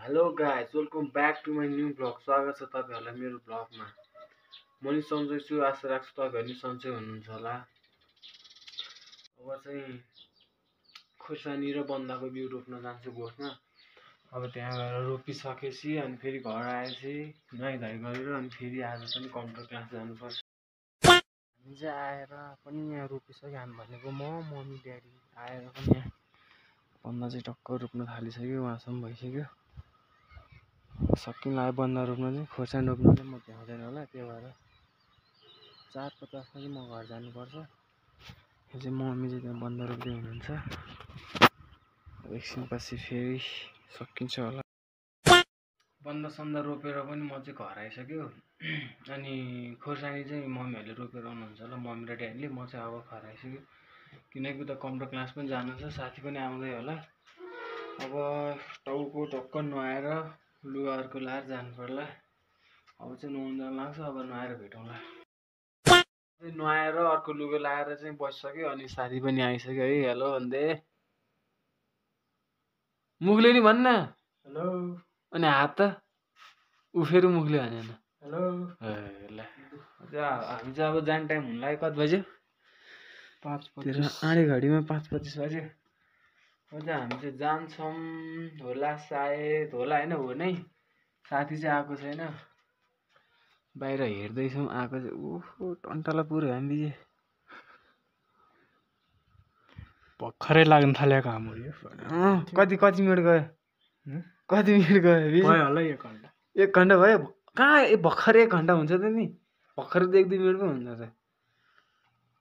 Hello guys, welcome back to my new blog. स्वागत छ तपाईँहरूलाई मेरो ब्लगमा। म नि सन्चै छु, आशा राख्छु तपाईँहरू नि सन्चै हुनुहुन्छ होला। अब चाहिँ खुर्सानी र बन्दाको बिउ रोप्न जान्छु गोठमा। अब त्यहाँ गएर रोपिसकेपछि अनि फेरि घर आएपछि नुहाइधुवाइ गरेर अनि फेरि आज पनि कम्प्युटर क्लास जानुपर्छ। हामी चाहिँ आएर पनि यहाँ रोपिसक्यो। हामी भनेको मम्मी ड्याडी आएर पनि यहाँ बन्दा चाहिँ टक्क रोप्न थालिसक्यो, उहाँसम्म भइसक्यो। सकिन लाग्यो बन्दा रोप्न चाहिँ। खोर्सानी रोप्न चाहिँ म भ्याउँदैन होला, त्यही भएर 4:50 चाहिँ म घर जानुपर्छ। यो चाहिँ मम्मी चाहिँ त्यहाँ बन्दा रोप्दै हुनुहुन्छ। एकछिनपछि फेरि सकिन्छ होला। बन्दा सन्दा रोपेर पनि म चाहिँ घर आइसक्यो। अनि खोर्सानी चाहिँ मम्मीहरूले रोपेर आउनुहुन्छ होला, मम्मी र ड्याडीले। म चाहिँ अब घर आइसक्यो किनकि उता कम्प्युटर क्लास पनि जानु छ, साथी पनि आउँदै होला। अब टाउको टक्क नुहाएर लुगाहरूको लाएर जानु पर्ला। अब चाहिँ नुहाउनु जानु लाग्छ। अब नुहाएर भेटौँला। नुहाएर अर्को लुगा लाएर चाहिँ बसिसक्यो। अनि साथी पनि आइसक्यो है। हेलो भन्दै मुखले नि भन्न हेलो। अनि हात त ऊ फेरि मुखले भनेन हेलो। ल हामी चाहिँ अब जाने टाइम हुन लाग्यो। कति बज्यो? 5:25। आँडे घडीमा 5:25 बज्यो। अब चाहिँ हामी चाहिँ जान्छौँ होला, सायद होला होइन, हो नै। साथी चाहिँ आएको छैन, बाहिर हेर्दैछौँ। आएको चाहिँ ओहो टन्टला पुरो हामी भर्खरै लाग्न थालेको हाम्रो यो। कति मिनट गयो? कति मिनट गयो होला? 1 घन्टा। 1 घन्टा भयो? कहाँ भर्खर 1 घन्टा हुन्छ त नि? भर्खर त 1-2 मिनट पो हुन्छ त।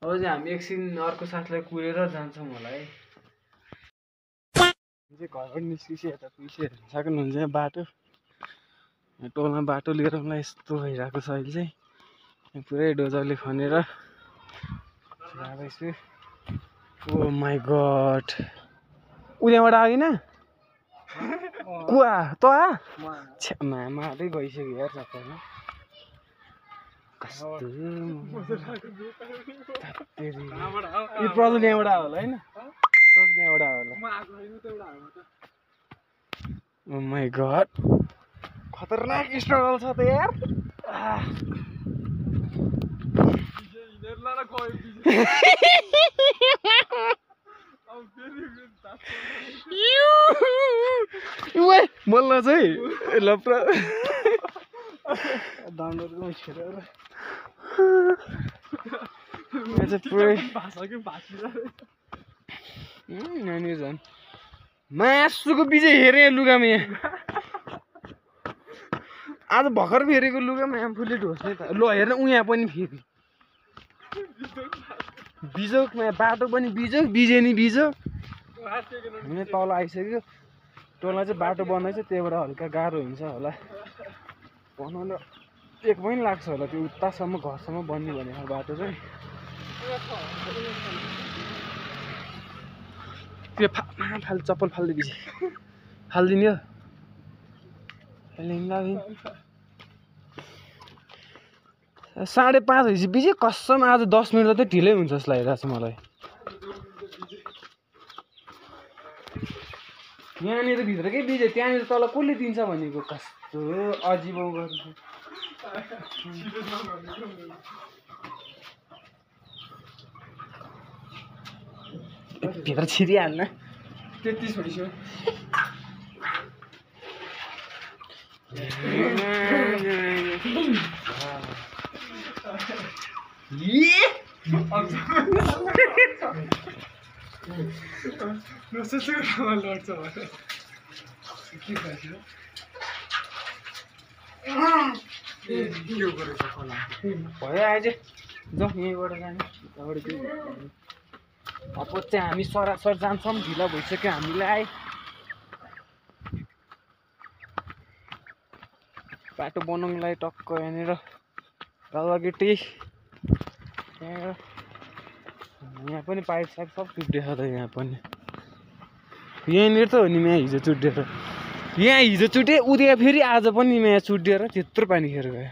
अब चाहिँ हामी एकछिन अर्को साथीलाई कुरेर जान्छौँ होला है। घरबाट निस्किसे यता पुगिसे सक्नुहुन्छ बाटो। टोलमा बाटो लिएर मलाई यस्तो भइरहेको छ अहिले चाहिँ। पुरै डोजरले खनेर जाँदैछु। ओ माई गड, उनीबाट आएन कुवा त मादै गइसक्यो यार सबैमा। कस्तो प्रजल यहाँबाट आयो होला होइन? प्रजल यहाँबाट आयो होला। ओ माई गड, खतरनाक स्ट्रगल छ त यार। मल्ल चाहिँ लप्रा नानी झन् मासुको बिजय हेरेँ लुगामा। यहाँ आज भर्खर फेरेको लुगामा आफूले ढोस्ने त। ल हेर्न उहाँ पनि फेरि बिजोकमा बाटो पनि बिजोक, बिजे नि बिजोक। हामी तल आइसक्यो। टोलमा चाहिँ बाटो बनाउँछ, त्यही भएर हल्का गाह्रो हुन्छ होला बनाउन। 1 पनि लाग्छ होला त्यो उतासम्म घरसम्म बन्ने भनेको बाटो चाहिँ। त्यो चप्पल फाल्दै बिजे फालिदिने हो। 5:30 भएपछि बिजे कसम आज 10 मिनट जति ढिलै हुन्छ जस्तो लागिरहेको छ मलाई। यहाँनिर भित्रकै बिजे, त्यहाँनिर तल कसले दिन्छ भनेको? कस्तो अजिब गर्छ। भित्र छिरिहाल्न 33 भइसक्यो। भयो आएछ जाउँ यहीँबाट जाने। अब चाहिँ हामी सरासर जान्छौँ, ढिला भइसक्यो हामीलाई। बाटो बनाउनुलाई टक्क यहाँनिर गल्लागिटी यहाँ पनि पाइप साइप सब चुट्टिएको छ त। यहाँ पनि यहाँनिर त हो नि यहाँ हिजो चुट्टिएर, यहाँ हिजो चुटे उद्या फेरि आज पनि यहाँ चुट्टिएर त्यत्रो पानी खेर गयो।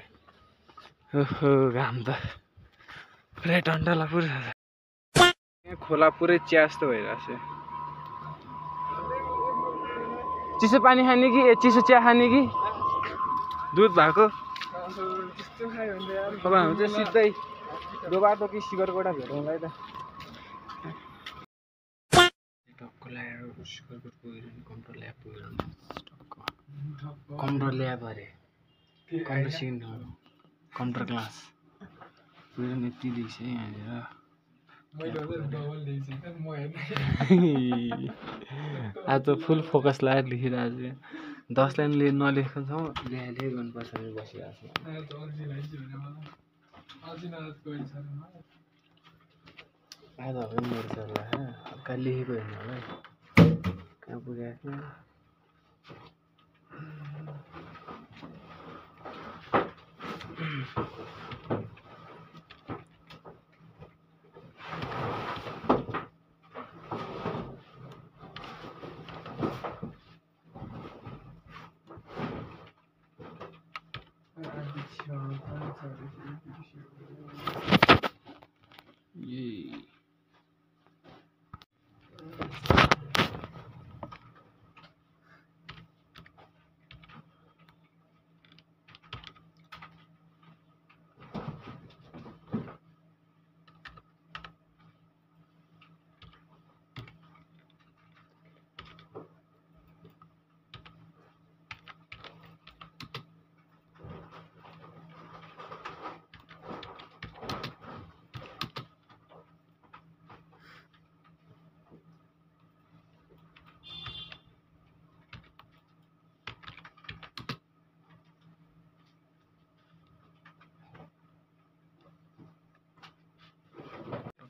ओहो घाम त पुरै टन्टला पुरै छ। यहाँ खोला पुरै चिया जस्तो भइरहेको छ। चिसो पानी खाने कि चिसो चिया खाने कि दुध भएको अब हामी चाहिँ सिधै दोबाटो कि शिखरकोटा भेटौँला है त टक्क ल्याएर शिखरकोट पुगेर कम्प्युटर ल्याब पुगेर कम्प्युटर ल्याब अरे कम्प्युटर सिक्नु कम्प्युटर क्लास पुगेर यति देख्छ है यहाँनिर आज त फुल फोकस लगाएर लेखिरहेको छु 10 लाइन नलेखेको छौँ लेखे गर्नुपर्छ भने बसिरहेको छु आज हल्का मर्छ होला हल्का लेखेको हेर्नु होला है कहाँ पुगेको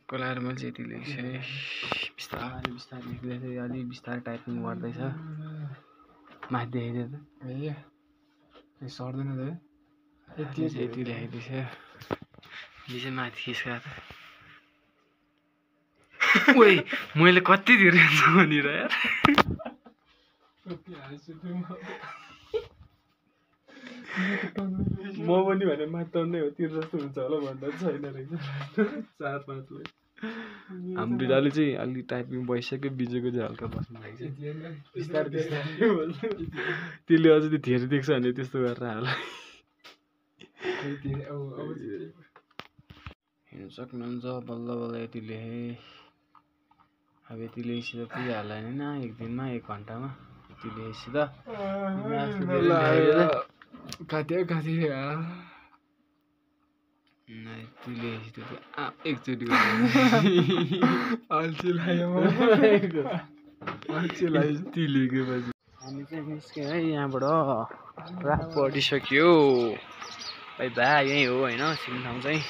कलाएर मैले चाहिँ यति लेख्छु है बिस्तारै बिस्तारै लेख्दैछ अलिक बिस्तारै टाइपिङ गर्दैछ माथि देखाइदियो त ए सर्दैन त यति लेखाइदिएछ यो चाहिँ माथि खिच्का त ओइ मैले कति धेरै भनेर यार म पनि भने मात्रै हो तिर जस्तो हुन्छ होला भन्दा छैन रहेछ 4-5 लाइन हाम्रो दाले चाहिँ अलि टाइपिङ भइसक्यो बिजुको चाहिँ हल्का बस्नु लाग्छ बिस्तारै बिस्तारै त्यसले अझै धेरै देख्छ भने त्यस्तो गरेर होला हेर्नु सक्नुहुन्छ बल्ल बल्ल यति लेखेँ अब यति लेखेपछि त पुगिहाल्ला होइन एक दिनमा 1 घन्टामा यति लेखेपछि त काथे एकचोटि हामी चाहिँ निस्क्यौँ है यहाँबाट रात परिसक्यो भाइ यहीँ हो होइन सिक्ने ठाउँ चाहिँ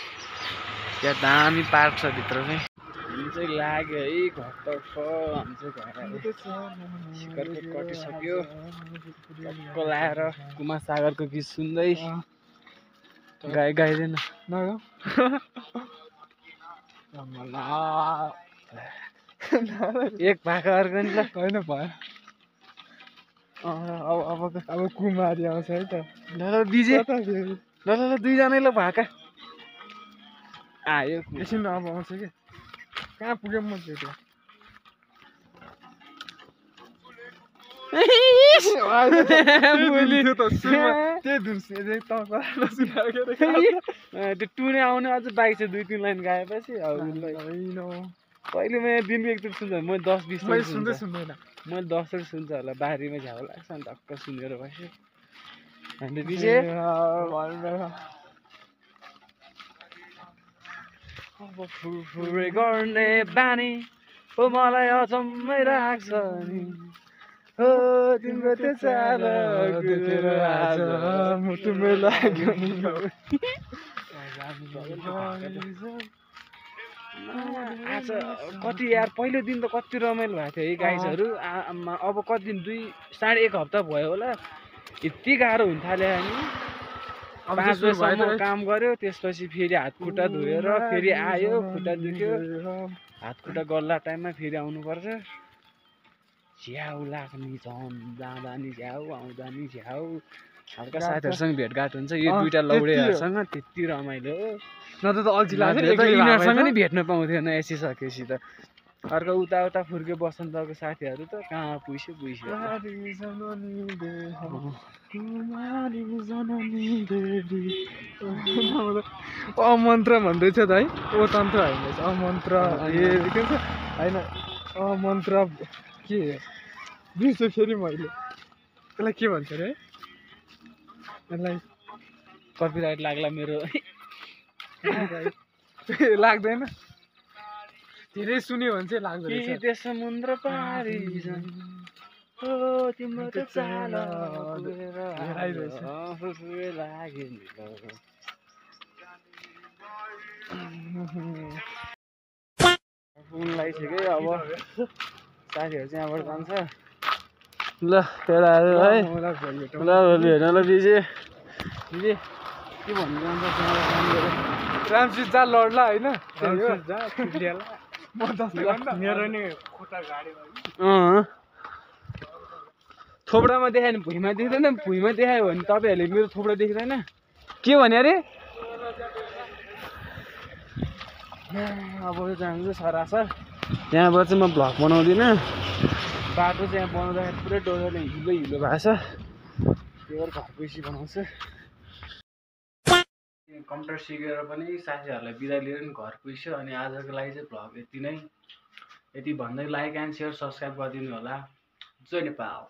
त्यहाँ दामी पार्क छ भित्र चाहिँ हामी चाहिँ लाग्यो है घरतर्फ हामी चाहिँ घर शिखरकोट कटिसक्यो टक्क लाएर कुमार सागरको गीत सुन्दै गाइदिएन एक भाका अर्को नि ल होइन भयो अब कुमारी आउँछ है त ल बिजे ल दुईजनालाई भाका आयो एकछिन अब आउँछ कि कहाँ पुग्यो म त्यो टुने आउने अझ बाइक छ 2-3 लाइन गाएपछि पहिले मैले दिनको एकचोटि सुन्छ म 10-20 सुन्दैन मैले 10 चोटि सुन्छ होला बारीमा झ्याउ लाग्छ अनि टक्क सुनेर बस्यो अनि पछि अब फुरे गर्ने बानी ओ मलाई अचम्मै लाग्छ नि हो तिम्रो त्यो चाल देखेर आज मुटुमै लाग्यो नि आज कति यार पहिलो दिन त कति रमाइलो भएको थियो है गाइजहरू अब कति दिन 2-1.5 हप्ता भयो होला यति गाह्रो हुन थाल्यो अनि 5 बजेसम्म काम गर्यो त्यसपछि फेरि हात खुट्टा धोएर फेरि आयो खुट्टा दुख्यो हात खुट्टा गल्ला टाइममा फेरि आउनुपर्छ झ्याउ लाग्ने झन् जाँदा नि झ्याउ आउँदा नि झ्याउ हल्का साथीहरूसँग भेटघाट हुन्छ यो दुईटा लौडेहरूसँग त्यति रमाइलो हो नत्र त अल्छी लाग्छ यिनीहरूसँग नि भेट्न पाउँथेन एसिसकेपछि त अर्को उता फुर्के बसन्तको साथीहरू त कहाँ पुइस्यो अमन्त्र भन्दैछ त है ओ तन्त्र होइन अमन्त्र के छ होइन अमन्त्र के बिर्सेँ फेरि मैले त्यसलाई के भन्छ अरे यसलाई कपिराइट लाग्ला मेरो लाग्दैन धेरै सुन्यो भने चाहिँ लाग्दैन त्यो समुद्र पारी हो तिम्रो त चाल लगाइसक्यो अब साथीहरू चाहिँ यहाँबाट जान्छ ल केटाहरू है ल भोलि हेर्न ल दिदी के भन्नु जान्छ रामसित जा लड्ला होइन मेरो नि खुट्टा गाडी थोप्रामा देखायो भने भुइँमा देख्दैन भुइँमा देखायो भने तपाईँहरूले मेरो थोप्रा देख्दैन के भने अरे अब जान्छु सरासर यहाँबाट चाहिँ म भ्लग बनाउँदिनँ बाटो चाहिँ यहाँ बनाउँदाखेरि पुरै डोजरले हिलो भएको छ त्यही भएर घर पैसा बनाउँछु कम्प्युटर सिकेर पनि साथीहरूलाई बिदा लिएर नि घर पुग्यो अनि आजको लागि चाहिँ भ्लग यति नै यति भन्दै लाइक एन्ड सेयर सब्सक्राइब गरिदिनु होला जय नेपाल।